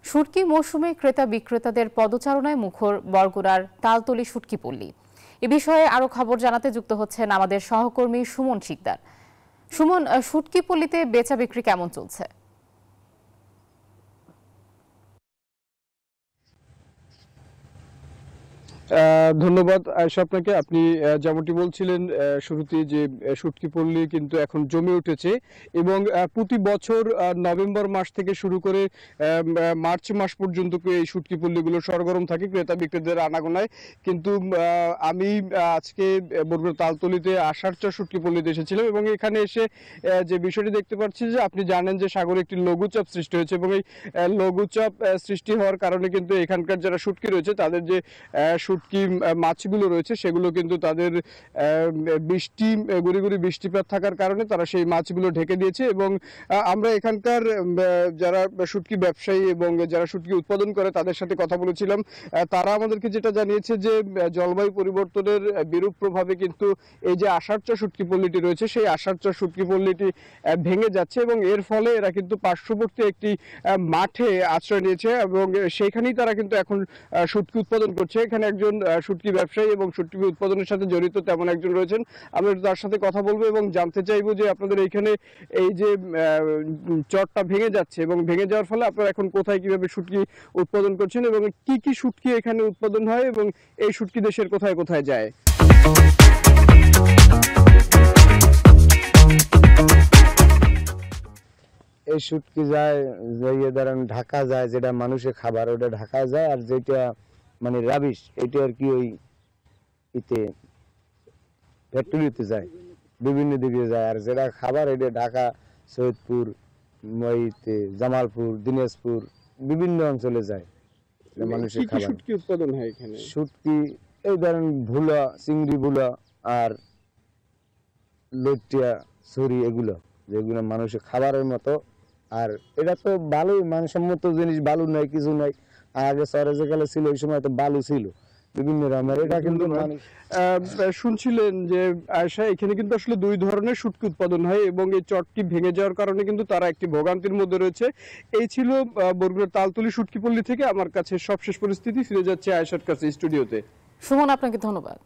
শুটকি মৌসুমে ক্রেতা বিক্রেতাদের পদচারণায় মুখর বরগুনার তালতলী শুটকি পল্লী। এ বিষয়ে আরো খবর জানাতে যুক্ত হচ্ছেন আমাদের সহকর্মী সুমন শিকদার। সুমন, শুটকি পল্লীতে বেচা বিক্রি কেমন চলছে? ধন্যবাদ আয়েশা আপনাকে। আপনি যেমনটি বলছিলেন শুরুতে যে শুটকি পল্লী কিন্তু এখন জমে উঠেছে এবং প্রতি বছর নভেম্বর মাস থেকে শুরু করে মার্চ মাস পর্যন্ত এই শুটকি পল্লীগুলো সরগরম থাকে ক্রেতা বিক্রেতাদের আনাগোনায়। কিন্তু আমি আজকে বরগুনা তালতলীতে আষাঢ়চর শুটকি পল্লীতে এসেছিলাম এবং এখানে এসে যে বিষয়টি দেখতে পাচ্ছি যে আপনি জানেন যে সাগরে একটি লঘুচাপ সৃষ্টি হয়েছে এবং এই লঘুচাপ সৃষ্টি হওয়ার কারণে কিন্তু এখানকার যারা শুটকি রয়েছে তাদের যে শুটকি মাছগুলো রয়েছে সেগুলো কিন্তু তাদের গুড়ি গুড়ি বৃষ্টিপাত থাকার কারণে তারা সেই মাছগুলো ঢেকে দিয়েছে। এবং আমরা এখানকার যারা শুটকি ব্যবসায়ী এবং যারা শুটকি উৎপাদন করে তাদের সাথে কথা বলেছিলাম। তারা আমাদেরকে যেটা জানিয়েছে যে জলবায়ু পরিবর্তনের বিরূপ প্রভাবে কিন্তু এই যে আষাঢ়চর শুটকি পল্লীটি রয়েছে সেই আষাঢ়চর শুটকি পল্লীটি ভেঙে যাচ্ছে এবং এর ফলে এরা কিন্তু পার্শ্ববর্তী একটি মাঠে আশ্রয় নিয়েছে এবং সেইখানেই তারা কিন্তু এখন শুটকি উৎপাদন করছে। এখানে একজন শুটকি ব্যবসায়ী এবং শুটকি উৎপাদনের সাথে জড়িত তেমন একজন রয়েছেন। আমরা তার সাথে কথা বলবো এবং জানতে চাইবো যে আপনাদের এইখানে এই যে চরটা ভেঙে যাচ্ছে এবং ভেঙে যাওয়ার ফলে আপনারা এখন কোথায় কিভাবে শুটকি উৎপাদন করছেন এবং কি কি শুটকি এখানে উৎপাদন হয় এবং এই শুটকি দেশের কোথায় কোথায় যায়। এই শুটকি যায় যে ধরেন ঢাকা যায়, যেটা মানুষের খাবার ওটা ঢাকা যায়, আর যেটা মানে রাবিশ এটা আর কি ওই ইতে ফ্যাক্টরিতে যায়, বিভিন্ন দিকে যায়। আর যেটা খাবার এটা ঢাকা, সৈয়দপুর, জামালপুর, দিনাজপুর বিভিন্ন অঞ্চলে যায় মানুষের খাবার। শুটকি উৎপাদন হয় এখানে শুটকি এই ধরেন ভুলা, চিংড়ি ভুলা আর লইটিয়া, ছুরি, এগুলো যেগুলো মানুষের খাবারের মতো। আর এটা তো বালু, মানসম্মত জিনিস, বালু নাই কিছু নাই। আগে শহরে যেগুলো ছিল ওই সময় তো বালু ছিল বিভিন্ন রকমের। এটা কিন্তু শুনছিলেন যে আয়শা এখানে কিন্তু আসলে দুই ধরনের শুটকি উৎপাদন হয় এবং এই চরটি ভেঙে যাওয়ার কারণে কিন্তু তারা একটি ভোগান্তির মধ্যে রয়েছে। এই ছিল বরগুনার তালতলী শুটকি পল্লী থেকে আমার কাছে সবশেষ পরিস্থিতি। ফিরে যাচ্ছে আয়শার কাছে স্টুডিওতে। সুমন, আপনাকে ধন্যবাদ।